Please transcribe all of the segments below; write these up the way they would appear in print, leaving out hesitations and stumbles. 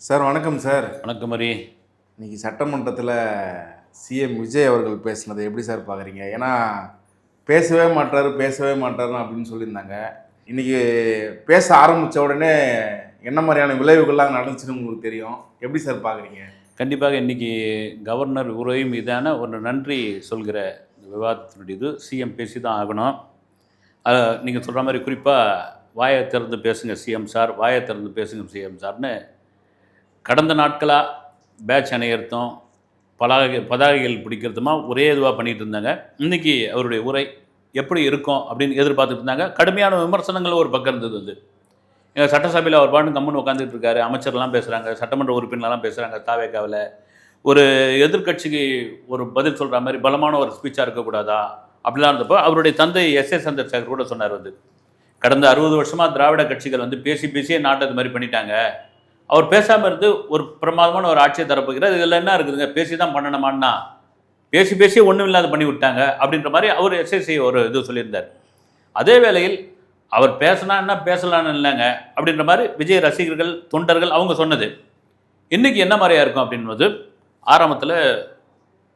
Sir வணக்கம் sir. வணக்கம் மரி. இன்னைக்கு சட்டமன்றத்தில் சிஎம் விஜய் அவர்கள் பேசுனதை எப்படி சார் பார்க்குறீங்க? ஏன்னா பேசவே மாட்டாருன்னு அப்படின்னு சொல்லியிருந்தாங்க. இன்றைக்கி பேச ஆரம்பித்த உடனே என்ன மாதிரியான விளைவுகள்லாம் நடந்துச்சுன்னு உங்களுக்கு தெரியும். எப்படி சார் பார்க்குறீங்க? கண்டிப்பாக இன்றைக்கி கவர்னர் உரை மீதான ஒரு நன்றி சொல்கிற விவாதத்தினுடையது. சிஎம் பேசி தான் ஆகணும். நீங்கள் சொல்கிற மாதிரி குறிப்பாக வாயை திறந்து பேசுங்க சிஎம் சார், வாயை திறந்து பேசுங்க சிஎம் சார்னு கடந்த நாட்களாக பேட்ச் அணையிறதும் பதாகைகள் பிடிக்கிறதுமா ஒரே இதுவாக பண்ணிகிட்டு இருந்தாங்க. இன்றைக்கி அவருடைய உரை எப்படி இருக்கும் அப்படின்னு எதிர்பார்த்துட்டு இருந்தாங்க. கடுமையான விமர்சனங்கள் ஒரு பக்கம் இருந்தது. எங்கள் சட்டசபையில் அவர் பாட்டு கம்முன்னு உட்காந்துட்டு இருக்காரு, அமைச்சர்லாம் பேசுகிறாங்க, சட்டமன்ற உறுப்பினர்லாம் பேசுகிறாங்க. தாவேக்காவில் ஒரு எதிர்கட்சிக்கு ஒரு பதில் சொல்கிற மாதிரி பலமான ஒரு ஸ்பீச்சாக இருக்கக்கூடாதா அப்படிலாம் இருந்தப்போ அவருடைய தந்தை எஸ் சந்திரசேகர் கூட சொன்னார், கடந்த 60 வருஷமாக திராவிட கட்சிகள் பேசியே நாட்டை இது மாதிரி பண்ணிட்டாங்க. அவர் பேசாமல் இருந்து ஒரு பிரமாதமான ஒரு ஆட்சியை தரப்போகிறார். இதில் என்ன இருக்குதுங்க, பேசி தான் பண்ணணுமான்னா பேசியே ஒன்றும் இல்லாத பண்ணி விட்டாங்க அப்படின்ற மாதிரி அவர் எஸ்எஸ்சி ஒரு இது சொல்லியிருந்தார். அதே வேளையில் அவர் பேசினா என்ன பேசலான்னு இல்லைங்க அப்படின்ற மாதிரி விஜய் ரசிகர்கள் தொண்டர்கள் அவங்க சொன்னது. இன்றைக்கி என்ன மாதிரியாக இருக்கும் அப்படின்றது, ஆரம்பத்தில்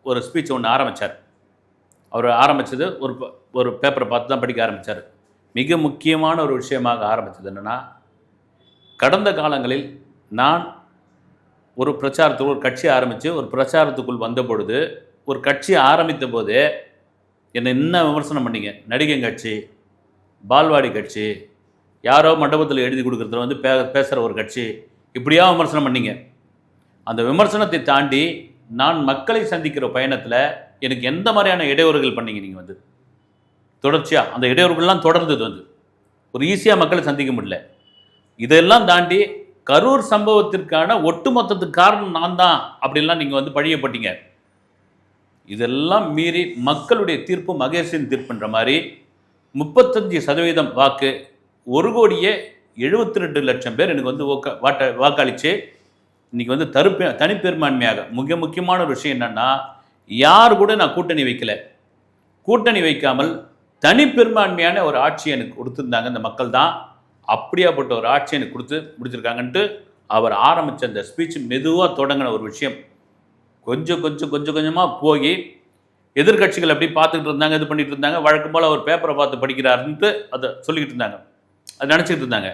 ஒரு ஸ்பீச் ஒன்று ஆரம்பித்தார். அவர் ஆரம்பித்தது ஒரு பேப்பரை பார்த்து தான் படிக்க ஆரம்பித்தார். மிக முக்கியமான ஒரு விஷயமாக ஆரம்பித்தது என்னென்னா, கடந்த காலங்களில் நான் ஒரு பிரச்சாரத்துக்கு ஒரு கட்சி ஆரம்பித்து ஒரு பிரச்சாரத்துக்குள் வந்த பொழுது, ஒரு கட்சி ஆரம்பித்த போதே என்னை என்ன விமர்சனம் பண்ணிங்க, நடிகை கட்சி, பால்வாடி கட்சி, யாரோ மண்டபத்தில் எழுதி கொடுக்குறதுல பேசுகிற ஒரு கட்சி, இப்படியா விமர்சனம் பண்ணிங்க. அந்த விமர்சனத்தை தாண்டி நான் மக்களை சந்திக்கிற பயணத்தில் எனக்கு எந்த மாதிரியான இடையூறுகள் பண்ணீங்க நீங்கள் தொடர்ச்சியாக அந்த இடையூறுகள்லாம் தொடர்ந்தது ஒரு ஈஸியாக மக்களை சந்திக்க முடியல. இதெல்லாம் தாண்டி கரூர் சம்பவத்திற்கான ஒட்டுமொத்தத்துக்கு காரணம் நான் தான் அப்படின்லாம் நீங்கள் பழியப்பட்டீங்க. இதெல்லாம் மீறி மக்களுடைய தீர்ப்பு மகேஷின் தீர்ப்புன்ற மாதிரி 35% வாக்கு, 1,72,00,000 பேர் எனக்கு வாக்களித்து இன்றைக்கி தனிப்பெரும்பான்மையாக. மிக முக்கியமான ஒரு விஷயம் என்னென்னா, யார் கூட நான் கூட்டணி வைக்கல, கூட்டணி வைக்காமல் தனிப்பெரும்பான்மையான ஒரு ஆட்சி எனக்கு கொடுத்துருந்தாங்க இந்த மக்கள் தான். அப்படியாப்பட்ட ஒரு ஆட்சி எனக்கு கொடுத்து முடிச்சிருக்காங்கன்ட்டு அவர் ஆரம்பித்த அந்த ஸ்பீச் மெதுவாக தொடங்கின ஒரு விஷயம் கொஞ்சமாக போய் எதிர்கட்சிகள் அப்படி பார்த்துக்கிட்டு இருந்தாங்க, இது பண்ணிட்டு இருந்தாங்க. வழக்கம் போல் அவர் பேப்பரை பார்த்து படிக்கிறாருன்ட்டு அதை சொல்லிக்கிட்டு இருந்தாங்க, அதை நினச்சிக்கிட்டு இருந்தாங்க.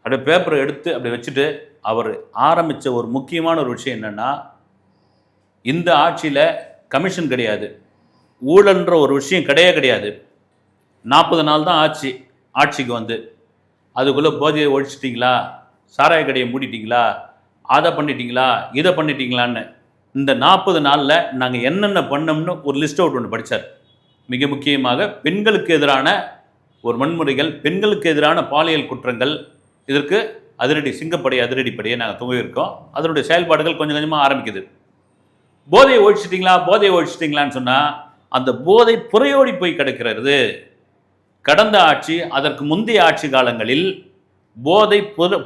அப்படியே பேப்பரை எடுத்து அப்படி வச்சுட்டு அவர் ஆரம்பித்த ஒரு முக்கியமான ஒரு விஷயம் என்னென்னா, இந்த ஆட்சியில் கமிஷன் கிடையாது, ஊழல்ன்ற ஒரு விஷயம் கிடையாது. 40 நாள் தான் ஆட்சிக்கு அதுக்குள்ளே போதையை ஒழிச்சிட்டிங்களா, சாராய கடையை மூடிட்டிங்களா, அதை பண்ணிட்டீங்களா, இதை பண்ணிட்டீங்களான்னு இந்த 40 நாளில் நாங்கள் என்னென்ன பண்ணோம்னு ஒரு லிஸ்ட் அவுட் ஒன்று படித்தார். மிக முக்கியமாக பெண்களுக்கு எதிரான ஒரு வன்முறைகள், பெண்களுக்கு எதிரான பாலியல் குற்றங்கள், இதற்கு அதிரடிப்படையை நாங்கள் துவங்கியிருக்கோம். அதனுடைய செயல்பாடுகள் கொஞ்சம் கொஞ்சமாக ஆரம்பிக்குது. போதையை ஒழிச்சிட்டிங்களான்னு சொன்னால் அந்த போதை புறையோடி போய் கிடக்கிறது. கடந்த ஆட்சி, அதற்கு முந்தைய ஆட்சி காலங்களில் போதை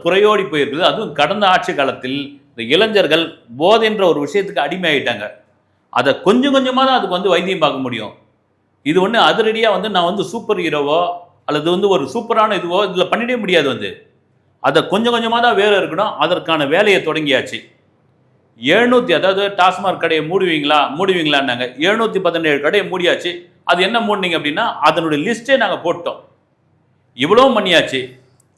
புறையோடி போயிருக்குது. அதுவும் கடந்த ஆட்சி காலத்தில் இந்த இளைஞர்கள் போதைன்ற ஒரு விஷயத்துக்கு அடிமையாயிட்டாங்க. அதை கொஞ்சம் கொஞ்சமாக தான் அதுக்கு வைத்தியம் பார்க்க முடியும். இது அதிரடியாக நான் சூப்பர் ஹீரோவோ அல்லது ஒரு சூப்பரான இதுவோ இதில் பண்ணிடவே முடியாது. அதை கொஞ்சம் கொஞ்சமாக தான் வேறு இருக்கணும். அதற்கான வேலையை தொடங்கியாச்சு. 700, அதாவது டாஸ்மாக் கடையை மூடுவீங்களான்னாங்க. 717 கடையை மூடியாச்சு. அது என்ன மூடினீங்க அப்படின்னா, அதனுடைய லிஸ்ட்டே நாங்கள் போட்டோம். இவ்வளோ பண்ணியாச்சு.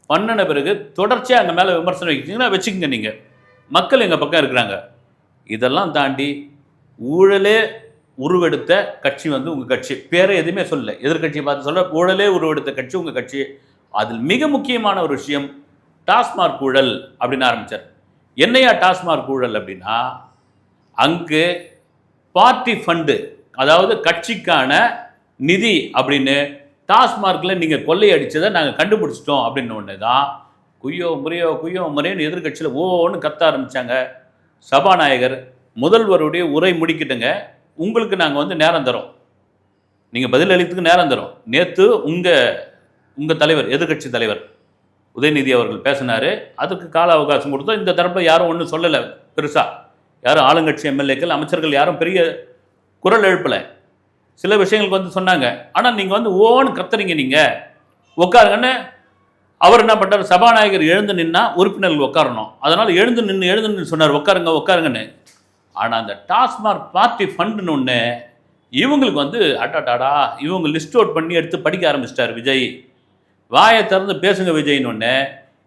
பண்ணின பிறகு தொடர்ச்சியாக அங்கே மேலே விமர்சனம் வைக்கிட்டீங்கன்னா வச்சுக்கோங்க, நீங்கள் மக்கள் எங்கள் பக்கம் இருக்கிறாங்க. இதெல்லாம் தாண்டி ஊழலே உருவெடுத்த கட்சி உங்கள் கட்சி. பேரை எதுவுமே சொல்லலை, எதிர்கட்சியை பார்த்து ஊழலே உருவெடுத்த கட்சி உங்கள் கட்சி. அதில் மிக முக்கியமான ஒரு விஷயம் டாஸ்மாக் ஊழல் அப்படின்னு ஆரம்பித்தார். என்னையா டாஸ்மாக் ஊழல் அப்படின்னா, அங்கு பார்ட்டி ஃபண்டு, அதாவது கட்சிக்கான நிதி அப்படின்னு டாஸ்மார்க்கில் நீங்கள் கொள்ளையடிச்சதை நாங்கள் கண்டுபிடிச்சிட்டோம் அப்படின்னு ஒன்று தான் குய்யோ முறையோன்னு எதிர்கட்சியில் ஓன்னு கத்த ஆரம்பித்தாங்க. சபாநாயகர் முதல்வருடைய உரை முடிக்கிட்டுங்க, உங்களுக்கு நாங்கள் நேரம் தரோம், நீங்கள் பதில் அளித்துக்கு நேரம் தரோம். நேற்று உங்கள் தலைவர், எதிர்கட்சி தலைவர் உதயநிதி அவர்கள் பேசினார். அதுக்கு கால அவகாசம் கொடுத்தோம். இந்த தரப்பில் யாரும் ஒன்றும் சொல்லலை பெருசாக. யாரும் ஆளுங்கட்சி எம்எல்ஏக்கள், அமைச்சர்கள் யாரும் பெரிய குரல் எழுப்பலை. சில விஷயங்களுக்கு சொன்னாங்க. ஆனால் நீங்கள் ஓன்னு கத்துறீங்க, நீங்கள் உட்காருங்கன்னு அவர் என்ன பண்ணார், சபாநாயகர் எழுந்து நின்னா உறுப்பினர்கள் உட்காரணும், அதனால எழுந்து நின்று சொன்னார் உட்காருங்க உட்காருங்கன்னு. ஆனால் அந்த டாஸ்மாக் பார்ட்டி ஃபண்டுன்னு ஒன்று இவங்களுக்கு வந்து அட்டாடாடா இவங்க லிஸ்ட் அவுட் பண்ணி எடுத்து படிக்க ஆரம்பிச்சிட்டார் விஜய். வாயை திறந்து பேசுங்க விஜய்னு ஒன்று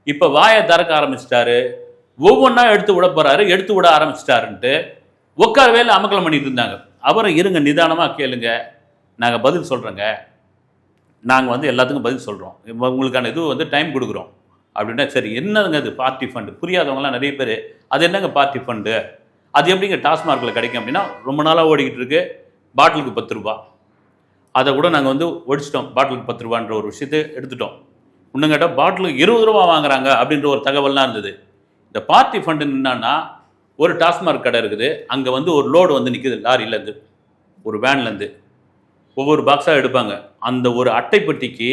இப்போ வாயை திறக்க ஆரம்பிச்சிட்டாரு. ஒவ்வொன்றா எடுத்து விட போகிறாரு, எடுத்து விட ஆரம்பிச்சிட்டாருன்ட்டு உட்காரவே இல்லை, அமக்கலம் பண்ணிட்டு இருந்தாங்க. அவரை இருங்க நிதானமாக கேளுங்க, நாங்கள் பதில் சொல்கிறோங்க, நாங்கள் வந்து எல்லாத்துக்கும் பதில் சொல்கிறோம், உங்களுக்கான இது வந்து டைம் கொடுக்குறோம் அப்படின்னா. சரி என்னதுங்க அது பார்ட்டி ஃபண்டு? புரியாதவங்களாம் நிறைய பேர் அது என்னங்க பார்ட்டி ஃபண்டு, அது எப்படிங்க டாஸ்மார்க்கில் கிடைக்கும் அப்படின்னா, ரொம்ப நாளாக ஓடிக்கிட்டு இருக்கு. பாட்டிலுக்கு 10 ரூபா, அதை கூட நாங்கள் வந்து ஒடிச்சிட்டோம். பாட்டிலுக்கு 10 ரூபான்ற ஒரு விஷயத்தை எடுத்துட்டோம். இன்னும் கேட்டால் பாட்டிலுக்கு 20 ரூபா வாங்குறாங்க அப்படின்ற ஒரு தகவல்லாம் இருந்தது. இந்த பார்ட்டி ஃபண்டு என்னன்னா, ஒரு டாஸ்மார்க் கடை இருக்குது, அங்கே வந்து ஒரு லோடு வந்து நிற்குது, லாரியிலேருந்து ஒரு வேன்லேருந்து ஒவ்வொரு பாக்ஸாக எடுப்பாங்க. அந்த ஒரு அட்டைப்பட்டிக்கு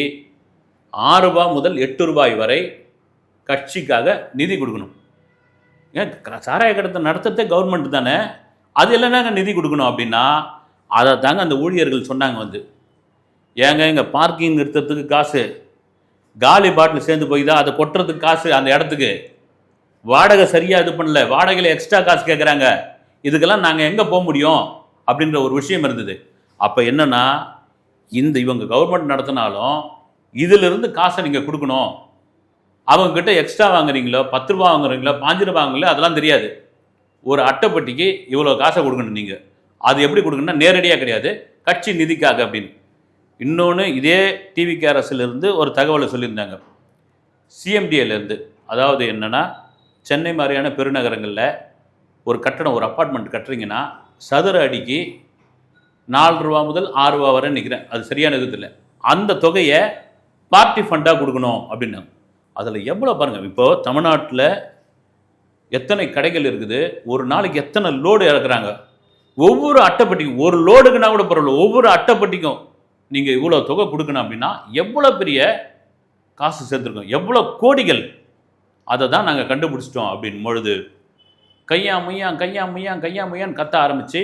6 ரூபாய் முதல் 8 ரூபாய் வரை கட்சிக்காக நிதி கொடுக்கணும். ஏன் சாராய கடத்தை நடத்துறதே கவர்மெண்ட் தானே, அது இல்லைனாங்க நிதி கொடுக்கணும் அப்படின்னா, அதை தாங்க அந்த ஊழியர்கள் சொன்னாங்க வந்து, ஏங்க இங்கே பார்க்கிங் நிறுத்துறதுக்கு காசு, காலி பாட்டில் சேர்ந்து போய் தான் அதை கொட்டுறதுக்கு காசு, அந்த இடத்துக்கு வாடகை சரியாக இது பண்ணல, வாடகையில் எக்ஸ்ட்ரா காசு கேட்குறாங்க, இதுக்கெல்லாம் நாங்கள் எங்கே போக முடியும் அப்படின்ற ஒரு விஷயம் இருந்தது. அப்போ என்னன்னா, இவங்க கவர்மெண்ட் நடத்தினாலும் இதிலிருந்து காசை நீங்கள் கொடுக்கணும். அவங்கக்கிட்ட எக்ஸ்ட்ரா வாங்குறீங்களோ, 10 ரூபா வாங்குறீங்களோ, 5 ரூபா வாங்குங்களோ அதெல்லாம் தெரியாது. ஒரு அட்டைப்பட்டிக்கு இவ்வளோ காசை கொடுக்கணும் நீங்கள். அது எப்படி கொடுக்கணும்னா நேரடியாக கிடையாது, கட்சி நிதிக்காக அப்படின்னு. இன்னொன்று, இதே டிவிகே அரசிலிருந்து ஒரு தகவலை சொல்லியிருந்தாங்க, சிஎம்டிஏலேருந்து. அதாவது என்னென்னா, சென்னை மாதிரியான பெருநகரங்களில் ஒரு கட்டணம், ஒரு அப்பார்ட்மெண்ட் கட்டுறீங்கன்னா சதுர அடிக்கு 4 ரூபா முதல் 6 ரூபா வரை நிற்கிறேன், அது சரியான இது இல்லை, அந்த தொகையை பார்ட்டி ஃபண்டாக கொடுக்கணும் அப்படின்னாங்க. அதில் எவ்வளோ பாருங்கள், இப்போது தமிழ்நாட்டில் எத்தனை கடைகள் இருக்குது, ஒரு நாளைக்கு எத்தனை லோடு இறக்குறாங்க, ஒவ்வொரு அட்டைப்பட்டிக்கும் ஒரு லோடுக்குன்னா கூட பரவாயில்ல, ஒவ்வொரு அட்டைப்பட்டிக்கும் நீங்கள் இவ்வளோ தொகை கொடுக்கணும் அப்படின்னா எவ்வளோ பெரிய காசு சேர்த்துருக்கோம், எவ்வளோ கோடிகள். அதை தான் நாங்கள் கண்டுபிடிச்சிட்டோம் அப்படின் பொழுது கையா முய்யான்னு கத்த ஆரம்பித்து,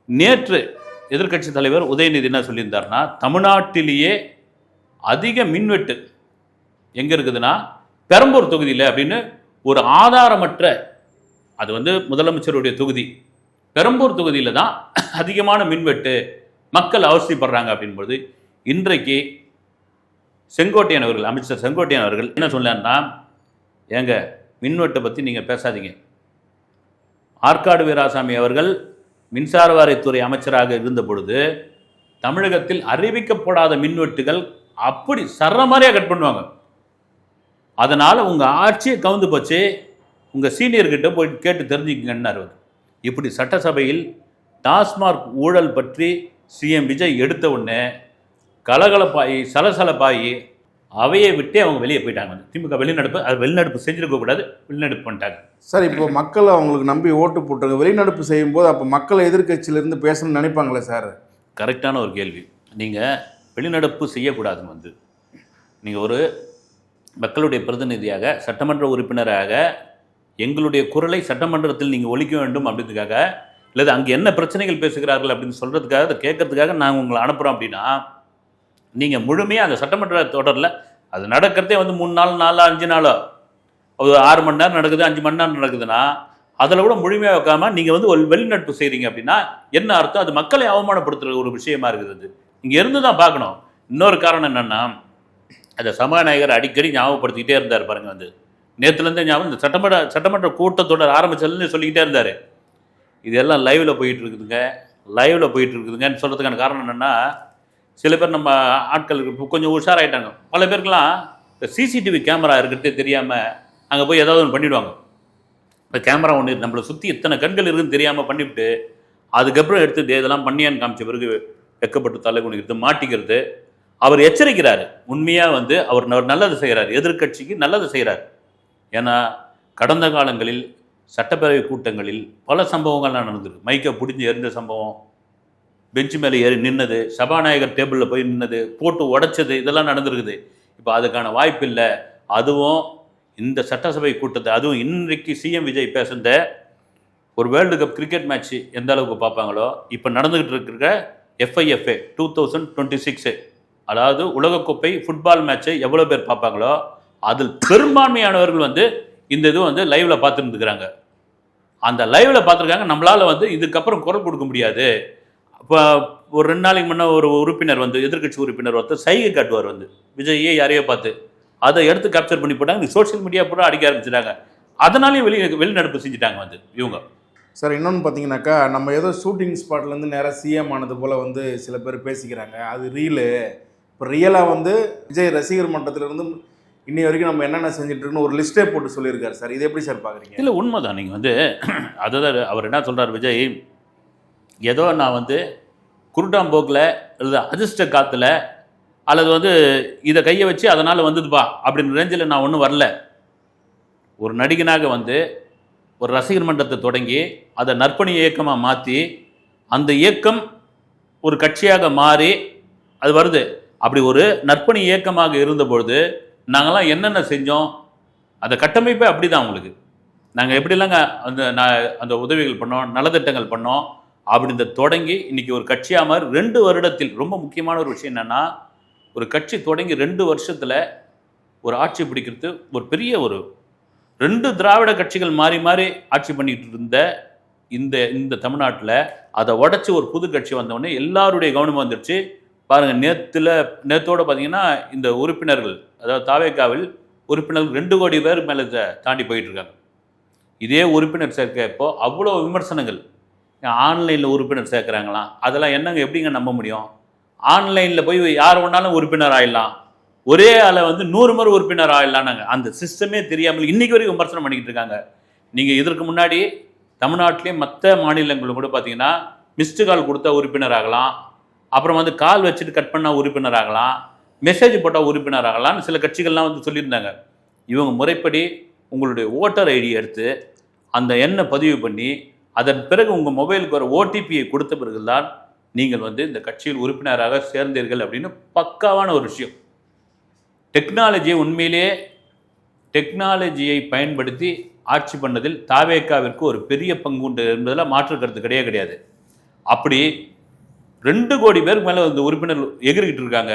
நேற்று எதிர்க்கட்சி தலைவர் உதயநிதி என்ன சொல்லியிருந்தார்னா, தமிழ்நாட்டிலேயே அதிக மின்வெட்டு எங்கே இருக்குதுன்னா பெரம்பூர் தொகுதியில் அப்படின்னு ஒரு ஆதாரமற்ற, அது வந்து முதலமைச்சருடைய தொகுதி, பெரம்பூர் தொகுதியில் தான் அதிகமான மின்வெட்டு, மக்கள் அவசியப்படுறாங்க அப்படின்போது, இன்றைக்கு செங்கோட்டையன் அவர்கள், அமைச்சர் செங்கோட்டையன் அவர்கள் என்ன சொன்னார்னா, ஏங்க மின்வெட்டை பற்றி நீங்கள் பேசாதீங்க, ஆற்காடு வீராசாமி அவர்கள் மின்சார வாரியத்துறை அமைச்சராக இருந்த பொழுது தமிழகத்தில் அறிவிக்கப்படாத மின்வெட்டுகள் அப்படி சர்ற மாதிரியாக கட் பண்ணுவாங்க, அதனால் உங்கள் ஆட்சியை கவுந்து போச்சு, உங்கள் சீனியர்கிட்ட போய் கேட்டு தெரிஞ்சுக்கங்கன்னார். இப்படி சட்டசபையில் டாஸ்மார்க் ஊழல் பற்றி சிஎம் விஜய் எடுத்த உடனே கலகலப்பாயி சலசலப்பாயி அவையை விட்டே அவங்க வெளியே போயிட்டாங்க. திமுக வெளிநடப்பு, அது வெளிநடப்பு செஞ்சிருக்கக்கூடாது, வெளிநடப்பு பண்ணிட்டாங்க. சார், இப்போ மக்கள் அவங்களுக்கு நம்பி ஓட்டு போட்டாங்க, வெளிநடப்பு செய்யும்போது அப்போ மக்கள் எதிர்கட்சியிலேருந்து பேசணும்னு நினைப்பாங்களே சார்? கரெக்டான ஒரு கேள்வி. நீங்கள் வெளிநடப்பு செய்யக்கூடாதுன்னு வந்து, நீங்கள் ஒரு மக்களுடைய பிரதிநிதியாக, சட்டமன்ற உறுப்பினராக எங்களுடைய குரலை சட்டமன்றத்தில் நீங்கள் ஒலிக்க வேண்டும் அப்படின்றதுக்காக, இல்லை அங்கே என்ன பிரச்சனைகள் பேசுகிறார்கள் அப்படின்னு சொல்கிறதுக்காக, அதை கேட்கறதுக்காக நாங்கள் உங்களை அனுப்புகிறோம் அப்படின்னா, நீங்கள் முழுமையாக அந்த சட்டமன்ற தொடரில் அது நடக்கிறதே வந்து 3 நாள் 4 5 நாளோ, ஒரு 6 மணி நேரம் நடக்குது, 5 மணி நேரம் நடக்குதுன்னா, அதில் கூட முழுமையாக வைக்காமல் நீங்கள் வந்து ஒரு வெளிநடப்பு செய்கிறீங்க அப்படின்னா என்ன அர்த்தம்? அது மக்களை அவமானப்படுத்துகிற ஒரு விஷயமா இருக்குது. அது இங்கே இருந்து தான் பார்க்கணும். இன்னொரு காரணம் என்னென்னா, அதை சபாநாயகர் அடிக்கடி ஞாபகப்படுத்திக்கிட்டே இருந்தார் பாருங்கள். வந்து நேற்றுலேருந்தே ஞாபகம், இந்த சட்டமன்ற கூட்டத்தொடர் ஆரம்பிச்சதுலேருந்து சொல்லிக்கிட்டே இருந்தார், இதெல்லாம் லைவில் போயிட்டுருக்குதுங்கன்னு சொல்கிறதுக்கான காரணம் என்னென்னா, சில பேர் நம்ம ஆட்கள் கொஞ்சம் உஷாராயிட்டாங்க. பல பேருக்கெல்லாம் இந்த சிசிடிவி கேமரா இருக்கிறதே தெரியாமல் அங்கே போய் ஏதாவது ஒன்று பண்ணிவிடுவாங்க. இந்த கேமரா ஒன்று நம்மளை சுற்றி எத்தனை கண்கள் இருக்குதுன்னு தெரியாமல் பண்ணிவிட்டு, அதுக்கப்புறம் எடுத்து இதெல்லாம் பண்ணியான்னு காமிச்ச பிறகு வெக்கப்பட்டு தலை குனிக்கிறது, மாட்டிக்கிறது. அவர் எச்சரிக்கிறார், உண்மையாக வந்து அவர் நல்லது செய்கிறார், எதிர்கட்சிக்கு நல்லது செய்கிறார். ஏன்னா கடந்த காலங்களில் சட்டப்பேரவை கூட்டங்களில் பல சம்பவங்கள்லாம் நடந்திருக்கு. மைக்கை பிடிஞ்சி எரிஞ்ச சம்பவம், பெஞ்சு மேலே ஏறி நின்னது, சபாநாயகர் டேபிளில் போய் நின்னது, போட்டு உடைச்சது, இதெல்லாம் நடந்திருக்குது. இப்போ அதுக்கான வாய்ப்பு இல்லை. அதுவும் இந்த சட்டசபை கூட்டத்தை, அதுவும் இன்றைக்கு சிஎம் விஜய் பேசுகிற ஒரு வேர்ல்டு கப் கிரிக்கெட் மேட்ச்சு எந்த அளவுக்கு பார்ப்பாங்களோ, இப்போ நடந்துக்கிட்டு இருக்கிற FIFA 2026, அதாவது உலகக்கோப்பை ஃபுட்பால் மேட்ச்சை எவ்வளோ பேர் பார்ப்பாங்களோ அதில் பெரும்பான்மையானவர்கள் வந்து இந்த இது வந்து லைவ்ல பார்த்துருந்துக்கிறாங்க. அந்த லைவ்ல பார்த்துருக்காங்க. நம்மளால வந்து இதுக்கப்புறம் குரல் கொடுக்க முடியாது. இப்போ ஒரு 2 நாளைக்கு முன்னே ஒரு உறுப்பினர் வந்து எதிர்க்கட்சி உறுப்பினர் ஒருத்தர் சைகை காட்டுவார் வந்து விஜய்யே யாரையோ பார்த்து, அதை எடுத்து கேப்சர் பண்ணி போட்டாங்க. சோஷியல் மீடியா பூரா அடிக்க ஆரம்பிச்சிட்டாங்க. அதனாலேயும் வெளிநடப்பு செஞ்சுட்டாங்க வந்து இவங்க. சார் இன்னொன்று பார்த்தீங்கன்னாக்கா, நம்ம ஏதோ ஷூட்டிங் ஸ்பாட்லேருந்து நேராக சிஎம் ஆனது போல் வந்து சில பேர் பேசிக்கிறாங்க. அது ரீலு. இப்போ ரியலாக வந்து விஜய் ரசிகர் மன்றத்திலிருந்து இன்னி வரைக்கும் நம்ம என்னென்ன செஞ்சுட்டு ஒரு லிஸ்ட்டே போட்டு சொல்லியிருக்காரு சார். இது எப்படி சார் பார்க்குறீங்க? இல்லை உண்மைதான். நீங்கள் வந்து அதுதான் அவர் என்ன சொல்கிறார் விஜய், ஏதோ நான் வந்து குருட்டாம்போக்கில் இல்லை அதிர்ஷ்ட காற்றுல அல்லது வந்து இதை கையை வச்சு அதனால் வந்ததுப்பா அப்படின்னு ரேஞ்சில் நான் ஒன்றும் வரல. ஒரு நடிகனாக வந்து ஒரு ரசிகர் மன்றத்தை தொடங்கி அதை நற்பணி இயக்கமாக மாற்றி அந்த இயக்கம் ஒரு கட்சியாக மாறி அது வருது. அப்படி ஒரு நற்பணி இயக்கமாக இருந்தபொழுது நாங்கள்லாம் என்னென்ன செஞ்சோம், அந்த கட்டமைப்பே அப்படி தான் உங்களுக்கு. நாங்கள் எப்படிலாங்க அந்த உதவிகள் பண்ணோம், நலத்திட்டங்கள் பண்ணோம் அப்படின்றத தொடங்கி இன்றைக்கி ஒரு கட்சியாக மாதிரி 2 வருடத்தில் ரொம்ப முக்கியமான ஒரு விஷயம் என்னென்னா, ஒரு கட்சி தொடங்கி 2 வருஷத்தில் ஒரு ஆட்சி பிடிக்கிறது ஒரு பெரிய ஒரு 2 திராவிட கட்சிகள் மாறி மாறி ஆட்சி பண்ணிட்டு இருந்த இந்த தமிழ்நாட்டில் அதை உடச்சி ஒரு புது கட்சி வந்தவொடனே எல்லாருடைய கவனமும் வந்துடுச்சு. பாருங்கள், நேத்தோடு பார்த்தீங்கன்னா இந்த உறுப்பினர்கள், அதாவது தாவேக்காவில் உறுப்பினர்கள் 2 கோடி பேர் மேலே தாண்டி போயிட்டுருக்காங்க. இதே உறுப்பினர் சேர்க்க இப்போ அவ்வளோ விமர்சனங்கள். ஆன்லைனில் உறுப்பினர் சேர்க்குறாங்களாம், அதெல்லாம் என்னங்க எப்படிங்க நம்ப முடியும்? ஆன்லைனில் போய் யார் வேணாலும் உறுப்பினர் ஆகிடலாம், ஒரே ஆளை வந்து 100 முறை உறுப்பினர் ஆகிடலான்னாங்க. அந்த சிஸ்டமே தெரியாமல் இன்றைக்கி வரைக்கும் விமர்சனம் பண்ணிக்கிட்டு இருக்காங்க. நீங்கள் இதற்கு முன்னாடி தமிழ்நாட்டிலேயே மற்ற மாநிலங்களும் கூட பார்த்தீங்கன்னா மிஸ்டு கால் கொடுத்தா உறுப்பினர் ஆகலாம், அப்புறம் வந்து கால் வச்சுட்டு கட் பண்ணால் உறுப்பினர் ஆகலாம், மெசேஜ் போட்டால் உறுப்பினர் ஆகலாம்னு சில கட்சிகள்லாம் வந்து சொல்லியிருந்தாங்க. இவங்க முறைப்படி உங்களுடைய ஓட்டர் ஐடி எடுத்து அந்த எண்ணை பதிவு பண்ணி அதன் பிறகு உங்கள் மொபைலுக்கு வர ஓடிபியை கொடுத்த பிறகுதான் நீங்கள் வந்து இந்த கட்சியில் உறுப்பினராக சேர்ந்தீர்கள் அப்படின்னு பக்காவான ஒரு விஷயம். டெக்னாலஜியை பயன்படுத்தி ஆட்சி பண்ணதில் தாவேக்காவிற்கு ஒரு பெரிய பங்கு உண்டு என்பதில் மாற்று கருத்து கிடையாது. அப்படி 2 கோடி பேருக்கு மேலே வந்து உறுப்பினர் எகிரிக்கிட்டு இருக்காங்க.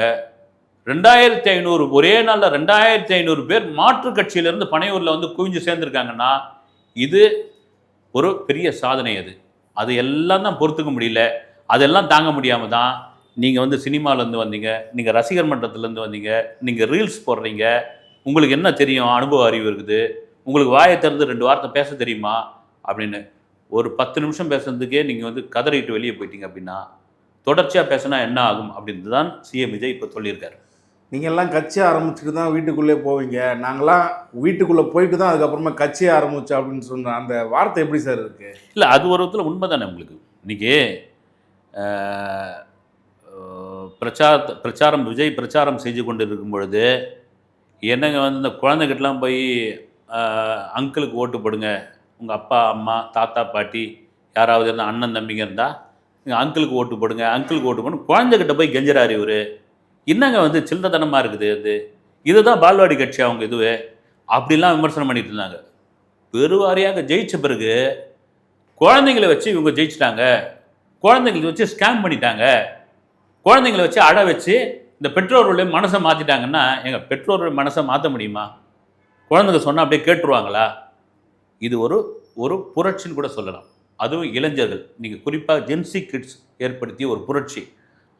2500 ஒரே நாளில் 2500 பேர் மாற்று கட்சியிலேருந்து பனையூரில் வந்து குவிஞ்சு சேர்ந்துருக்காங்கன்னா இது ஒரு பெரிய சாதனை. அது எல்லாம் தான் பொறுத்துக்க முடியல. அதெல்லாம் தாங்க முடியாமல் தான் நீங்கள் வந்து சினிமாலேருந்து வந்தீங்க, நீங்கள் ரசிகர் மன்றத்துலேருந்து வந்தீங்க, நீங்கள் ரீல்ஸ் போடுறீங்க, உங்களுக்கு என்ன தெரியும், அனுபவ அறிவு இருக்குது, உங்களுக்கு வாயை திறந்து 2 வார்த்தை பேச தெரியுமா அப்படின்னு ஒரு 10 நிமிஷம் பேசுறதுக்கே நீங்கள் வந்து கதறிட்டு வெளியே போயிட்டீங்க அப்படின்னா தொடர்ச்சியாக பேசினா என்ன ஆகும் அப்படின்னு தான் சிஎம் விஜய் இப்போ சொல்லியிருக்காரு. நீங்கள் எல்லாம் கட்சி ஆரம்பிச்சுட்டு தான் வீட்டுக்குள்ளே போவீங்க, நாங்களாம் வீட்டுக்குள்ளே போயிட்டு தான் அதுக்கப்புறமா கட்சி ஆரம்பிச்சோம் அப்படின்னு சொன்ன அந்த வார்த்தை எப்படி சார் இருக்குது? இல்லை, அது ஒரு விதத்தில் உண்மை தானே. உங்களுக்கு இன்றைக்கி விஜய் பிரச்சாரம் செஞ்சு கொண்டு இருக்கும் பொழுது என்னங்க வந்து இந்த குழந்தைகிட்டலாம் போய் அங்கிளுக்கு ஓட்டு போடுங்க, உங்கள் அப்பா அம்மா தாத்தா பாட்டி யாராவது இருந்தால் அண்ணன் தம்பிங்க இருந்தால் நீங்கள் அங்கிளுக்கு ஓட்டு போடுங்க குழந்தைகிட்ட போய் கெஞ்சறாரு இவர். என்னங்க வந்து சில்லறத்தனமாக இருக்குது. இதுதான் பால்வாடி கட்சி அவங்க இதுவே அப்படிலாம் விமர்சனம் பண்ணிட்டு இருந்தாங்க. பெருவாரியாக ஜெயித்த பிறகு குழந்தைங்களை வச்சு இவங்க ஜெயிச்சிட்டாங்க, குழந்தைங்களை வச்சு ஸ்கேம் பண்ணிட்டாங்க, குழந்தைங்களை வச்சு அழ வச்சு இந்த பெற்றோர்களுடைய மனசை மாற்றிட்டாங்கன்னா எங்கள் பெற்றோருடைய மனசை மாற்ற முடியுமா? குழந்தைங்க சொன்னால் அப்படியே கேட்டுருவாங்களா? இது ஒரு புரட்சின்னு கூட சொல்லலாம். அதுவும் இளைஞர்கள், நீங்கள் குறிப்பாக ஜென்சி கிட்ஸ் ஏற்படுத்திய ஒரு புரட்சி.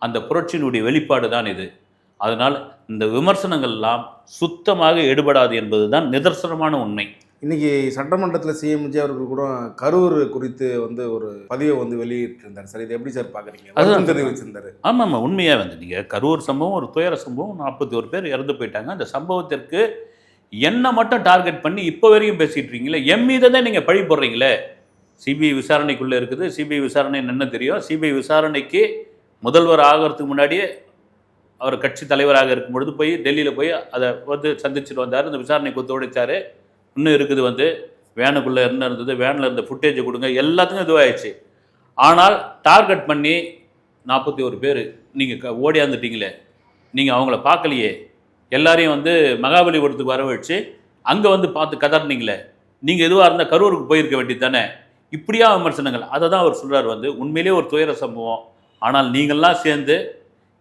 அந்த புரட்சியினுடைய வெளிப்பாடு தான் இது. அதனால் இந்த விமர்சனங்கள்லாம் சுத்தமாக எடுபடாது என்பது தான் நிதர்சனமான உண்மை. இன்றைக்கி சட்டமன்றத்தில் சிஎம் விஜய் அவர்கள் கூட கரூர் குறித்து வந்து ஒரு பதிவை வந்து வெளியிட்டிருந்தார் சார். இது எப்படி சார் பார்க்குறீங்க? அதுதான் தெரிவிச்சிருந்தார். ஆமாம், உண்மையாக வந்து நீங்கள் கரூர் சம்பவம் ஒரு துயர சம்பவம், 41 பேர் இறந்து போயிட்டாங்க. அந்த சம்பவத்திற்கு என்ன மட்டும் டார்கெட் பண்ணி இப்போ வரைக்கும் பேசிகிட்டு இருக்கீங்களே, என் மீதை தான் நீங்கள் பழி போடுறீங்களே. சிபிஐ விசாரணைக்குள்ளே இருக்குது. சிபிஐ விசாரணை என்ன தெரியும்? சிபிஐ விசாரணைக்கு முதல்வர் ஆகிறதுக்கு முன்னாடியே அவர் கட்சி தலைவராக இருக்கும் பொழுது போய் டெல்லியில் போய் அதை வந்து சந்திச்சுட்டு வந்தார். இந்த விசாரணைக்கு ஒத்துழைச்சார். இன்னும் இருக்குது வந்து வேனுக்குள்ளே என்ன இருந்தது, வேனில் இருந்த ஃபுட்டேஜை கொடுங்க, எல்லாத்துக்கும் இதுவாகிடுச்சு. ஆனால் டார்கெட் பண்ணி 41 பேர் நீங்கள் ஓடியாந்துட்டீங்களே, நீங்கள் அவங்கள பார்க்கலையே, எல்லாரையும் வந்து மகாபலிபுரத்துக்கு வர வச்சு அங்கே வந்து பார்த்து கதறினீங்களே, நீங்கள் எதுவாக இருந்தால் கரூருக்கு போயிருக்க வேண்டியது தானே. இப்படியா விமர்சனங்கள். அதை தான் அவர் சொல்கிறார் வந்து உண்மையிலே ஒரு துயர சம்பவம், ஆனால் நீங்கள்லாம் சேர்ந்து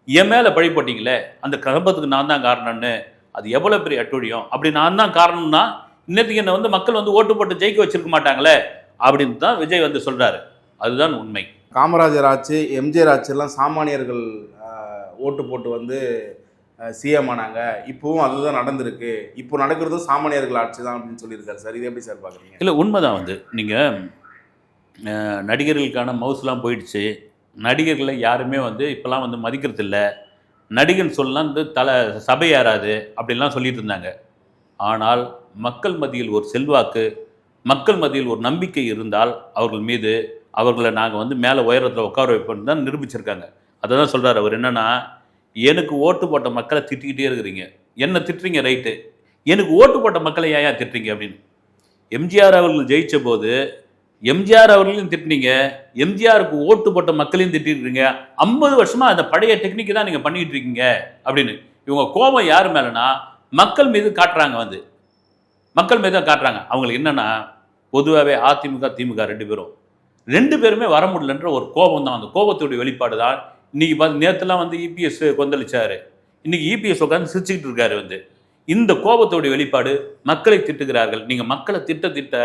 என் மேலே பழி போட்டிங்களே, அந்த கலம்பத்துக்கு நான் தான் காரணம்னு அது எவ்வளோ பெரிய அட்டூழியம். அப்படி நான் தான் காரணம்னா இன்னத்துக்கு என்னை வந்து மக்கள் வந்து ஓட்டு போட்டு ஜெயிக்க வச்சிருக்க மாட்டாங்களே அப்படின்னு தான் விஜய் வந்து சொல்கிறாரு. அதுதான் உண்மை. காமராஜர் ஆட்சி, எம்ஜிஆர் ஆட்சியெல்லாம் சாமானியர்கள் ஓட்டு போட்டு வந்து சிஎம் ஆனாங்க. இப்போவும் அதுதான் நடந்திருக்கு. இப்போ நடக்கிறதும் சாமானியர்கள் ஆட்சி தான் அப்படின்னு சொல்லியிருக்காரு சார். இது எப்படி சார் பார்க்குறீங்க? இல்லை, உண்மைதான். வந்து நீங்கள் நடிகர்களுக்கான மவுஸ்லாம் போயிடுச்சு. நடிகர்களை யாருமே வந்து இப்போலாம் வந்து மதிக்கிறது இல்லை. நடிகன் சொல்லலாம் வந்து சபை ஏறாது அப்படின்லாம் சொல்லிட்டு இருந்தாங்க. ஆனால் மக்கள் மத்தியில் ஒரு செல்வாக்கு, மக்கள் மத்தியில் ஒரு நம்பிக்கை இருந்தால் அவர்கள் மீது அவர்களை நாங்கள் வந்து மேலே உயரத்தில் உட்கார வைப்போம்னு தான் நிரூபிச்சிருக்காங்க. அதை தான் சொல்கிறார் அவர். என்னென்னா, எனக்கு ஓட்டு போட்ட மக்களை திட்டிக்கிட்டே இருக்கிறீங்க, என்ன திட்டுறீங்க ரைட்டு, எனக்கு ஓட்டு போட்ட மக்களை ஏன் திட்டுறீங்க அப்படின்னு. எம்ஜிஆர் அவர்கள் ஜெயித்த போது எம்ஜிஆர் அவர்களையும் திட்டினீங்க, எம்ஜிஆருக்கு ஓட்டு போட்ட மக்களையும் திட்டிருக்கீங்க. 50 வருஷமாக அந்த பழைய டெக்னிக்கு தான் நீங்கள் பண்ணிக்கிட்டு இருக்கீங்க அப்படின்னு. இவங்க கோபம் யார் மேலேனா மக்கள் மீது காட்டுறாங்க. வந்து மக்கள் மீது தான் காட்டுறாங்க. அவங்களுக்கு என்னென்னா, பொதுவாகவே அதிமுக திமுக ரெண்டு பேருமே வர முடியலன்ற ஒரு கோபம் தான். அந்த கோபத்துடைய வெளிப்பாடு தான் இன்னைக்கு பார்த்து. நேற்றுலாம் வந்து இபிஎஸ் கொந்தளிச்சாரு, இன்னைக்கு இபிஎஸ் உட்காந்து சிரிச்சுக்கிட்டு இருக்காரு. வந்து இந்த கோபத்துடைய வெளிப்பாடு. மக்களை திட்டுகிறார்கள். நீங்கள் மக்களை திட்ட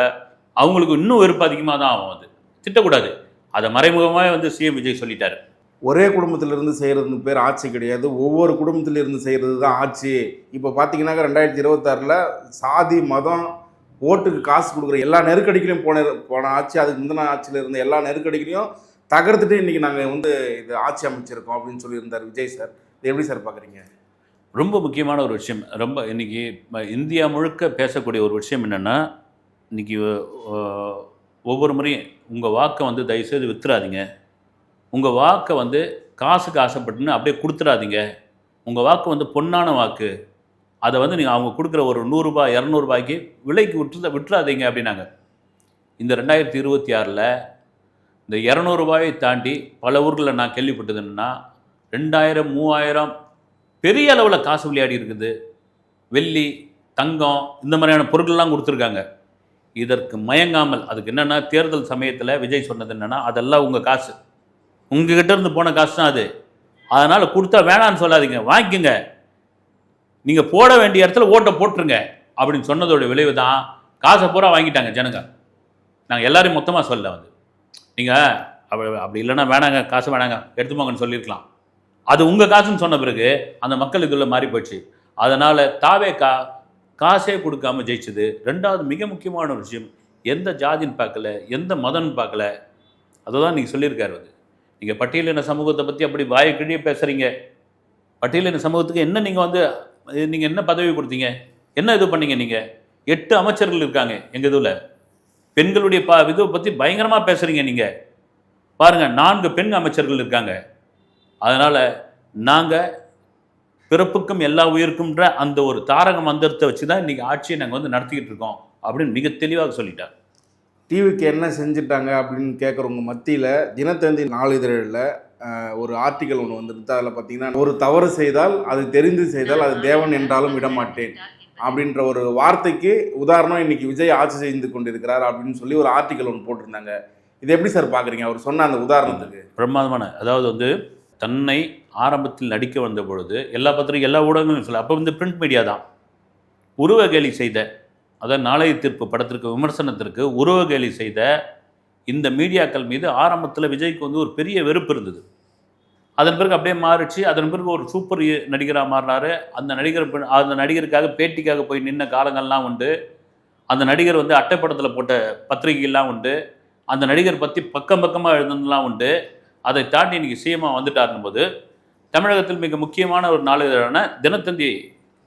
அவங்களுக்கு இன்னும் வெறுப்பு அதிகமாக தான் ஆகும். வந்து திட்டக்கூடாது. அதை மறைமுகமாக வந்து சிஎம் விஜய் சொல்லிட்டாரு. ஒரே குடும்பத்திலிருந்து செய்கிறது பேர் ஆட்சி கிடையாது, ஒவ்வொரு குடும்பத்திலிருந்து செய்கிறது தான் ஆட்சி. இப்போ பார்த்தீங்கன்னாக்கா 2026 சாதி மதம் ஓட்டுக்கு காசு கொடுக்குற எல்லா நெருக்கடிகளையும் போன ஆட்சி, அதுக்கு முந்தின ஆட்சியில் இருந்த எல்லா நெருக்கடிகளையும் தகர்த்துட்டு இன்றைக்கி நாங்கள் வந்து இது ஆட்சி அமைச்சிருக்கோம் அப்படின்னு சொல்லியிருந்தார் விஜய் சார். இது எப்படி சார் பார்க்குறீங்க? ரொம்ப முக்கியமான ஒரு விஷயம். ரொம்ப இன்றைக்கி இந்தியா முழுக்க பேசக்கூடிய ஒரு விஷயம் என்னென்னா, இன்றைக்கி ஒவ்வொரு முறையும் உங்கள் வாக்கை வந்து தயவுசெய்து வித்துறாதீங்க. உங்கள் வாக்கை வந்து காசுக்கு ஆசைப்பட்டுன்னு அப்படியே கொடுத்துடாதீங்க. உங்கள் வாக்கு வந்து பொன்னான வாக்கு. அதை வந்து நீங்கள் அவங்க கொடுக்குற ஒரு 100 ரூபாய் 200 ரூபாய்க்கு விலைக்கு விட்டுறாதீங்க அப்படின்னாங்க. இந்த 2026 இந்த 200 ரூபாயை தாண்டி பல ஊர்களில் நான் கேள்விப்பட்டது என்னென்னா, 2000 3000 பெரிய அளவில் காசு விளையாடி இருக்குது. வெள்ளி, தங்கம், இந்த மாதிரியான பொருட்கள்லாம் கொடுத்துருக்காங்க. இதற்கு மயங்காமல், அதுக்கு என்னென்னா, தேர்தல் சமயத்தில் விஜய் சொன்னது என்னென்னா, அதெல்லாம் உங்கள் காசு, உங்ககிட்ட இருந்து போன காசு தான் அது. அதனால் கொடுத்தா வேணான்னு சொல்லாதீங்க, வாங்கிக்கோங்க, நீங்கள் போட வேண்டிய இடத்துல ஓட்டை போட்டுருங்க அப்படின்னு சொன்னதோட விளைவு தான் காசை பூரா வாங்கிட்டாங்க ஜனங்க. நாங்கள் எல்லாரையும் மொத்தமாக சொல்ல வந்து நீங்கள் அப்படி இல்லைன்னா வேணாங்க, காசு வேணாங்க, எடுத்துப்போங்கன்னு சொல்லியிருக்கலாம். அது உங்கள் காசுன்னு சொன்ன பிறகு அந்த மக்கள் இதில் மாறி போச்சு. அதனால் காசே கொடுக்காம ஜெயிச்சது. ரெண்டாவது மிக முக்கியமான ஒரு விஷயம், எந்த ஜாதின்னு பார்க்கல, எந்த மதம்னு பார்க்கல. அதை தான் நீங்கள் சொல்லியிருக்காரு. அது நீங்கள் பட்டியலின சமூகத்தை பற்றி அப்படி வாய்க்கிழியே பேசுகிறீங்க. பட்டியலின சமூகத்துக்கு என்ன நீங்கள் என்ன பதவி கொடுத்தீங்க, என்ன இது பண்ணீங்க? நீங்கள் 8 அமைச்சர்கள் இருக்காங்க எங்கள் இதில். பெண்களுடைய இதை பற்றி பயங்கரமாக பேசுகிறீங்க. நீங்கள் பாருங்கள், 4 பெண் அமைச்சர்கள் இருக்காங்க. அதனால் நாங்கள் பிறப்புக்கும் எல்லா உயிருக்கும்ன்ற அந்த ஒரு தாரக மந்திரத்தை வச்சு தான் இன்றைக்கி ஆட்சியை நாங்கள் வந்து நடத்திக்கிட்டு இருக்கோம் அப்படின்னு மிக தெளிவாக சொல்லிட்டார். டிவிக்கு என்ன செஞ்சுட்டாங்க அப்படின்னு கேட்குறவங்க மத்தியில் தினத்தந்தி நாளிதழில் ஒரு ஆர்டிக்கல் ஒன்று வந்துருக்கு. அதில் பார்த்தீங்கன்னா, ஒரு தவறு செய்தால் அது தெரிந்து செய்தால் அது தேவன் என்றாலும் விடமாட்டேன் அப்படின்ற ஒரு வார்த்தைக்கு உதாரணம் இன்னைக்கு விஜய் ஆட்சி செய்து கொண்டிருக்கிறார் அப்படின்னு சொல்லி ஒரு ஆர்டிக்கல் ஒன்று போட்டிருந்தாங்க. இது எப்படி சார் பார்க்குறீங்க? அவர் சொன்ன அந்த உதாரணத்துக்கு. பிரமாதமான, அதாவது வந்து தன்னை ஆரம்பத்தில் நடிக்க வந்த பொழுது எல்லா பத்திரிகை எல்லா ஊடகங்களும் சொல்ல, அப்போ வந்து பிரிண்ட் மீடியா தான் உருவகேலி செய்த, அதாவது நாளைய தீர்ப்பு படத்திற்கு விமர்சனத்திற்கு உருவகேலி செய்த இந்த மீடியாக்கள் மீது ஆரம்பத்தில் விஜய்க்கு வந்து ஒரு பெரிய வெறுப்பு இருந்தது. அதன் பிறகு அப்படியே மாறிச்சு. அதன் பிறகு ஒரு சூப்பர் நடிகராக மாறினார். அந்த நடிகருக்காக பேட்டிக்காக போய் நின்ன காலங்கள்லாம் உண்டு. அந்த நடிகர் வந்து அட்டைப்படத்தில் போட்ட பத்திரிகைகள்லாம் உண்டு. அந்த நடிகர் பற்றி பக்கமாக எழுதுனதுலாம் உண்டு. அதை தாண்டி இன்றைக்கி சிஎம்மாக வந்துட்டாருன்னும் போது, தமிழகத்தில் மிக முக்கியமான ஒரு நாளிதழான தினத்தந்தி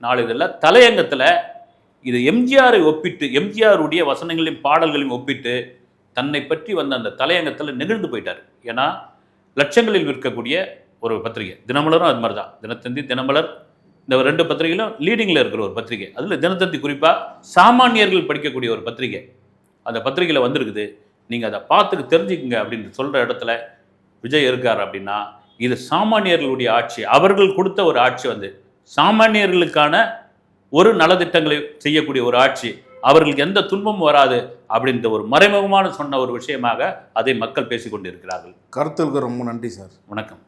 நாளிதழில் தலையங்கத்தில் இது எம்ஜிஆரை ஒப்பிட்டு, எம்ஜிஆருடைய வசனங்களையும் பாடல்களையும் ஒப்பிட்டு தன்னை பற்றி வந்த அந்த தலையங்கத்தில் நெகிழ்ந்து போயிட்டார். ஏன்னா லட்சங்களில் விற்கக்கூடிய ஒரு பத்திரிகை. தினமலரும் அது மாதிரி தான். தினத்தந்தி, தினமலர், இந்த 2 பத்திரிகையிலும் லீடிங்கில் இருக்கிற ஒரு பத்திரிகை. அதில் தினத்தந்தி குறிப்பாக சாமானியர்கள் படிக்கக்கூடிய ஒரு பத்திரிகை. அந்த பத்திரிகையில் வந்திருக்குது. நீங்கள் அதை பார்த்துக்கு தெரிஞ்சுக்குங்க அப்படின்னு சொல்கிற இடத்துல விஜய் இருக்கார். அப்படின்னா இது சாமானியர்களுடைய ஆட்சி. அவர்கள் கொடுத்த ஒரு ஆட்சி, வந்து சாமானியர்களுக்கான ஒரு நலத்திட்டங்களை செய்யக்கூடிய ஒரு ஆட்சி. அவர்களுக்கு எந்த துன்பமும் வராது அப்படின்ற ஒரு மறைமுகமான சொன்ன ஒரு விஷயமாக அதை மக்கள் பேசிக்கொண்டிருக்கிறார்கள். கருத்துக்கு ரொம்ப நன்றி சார். வணக்கம்.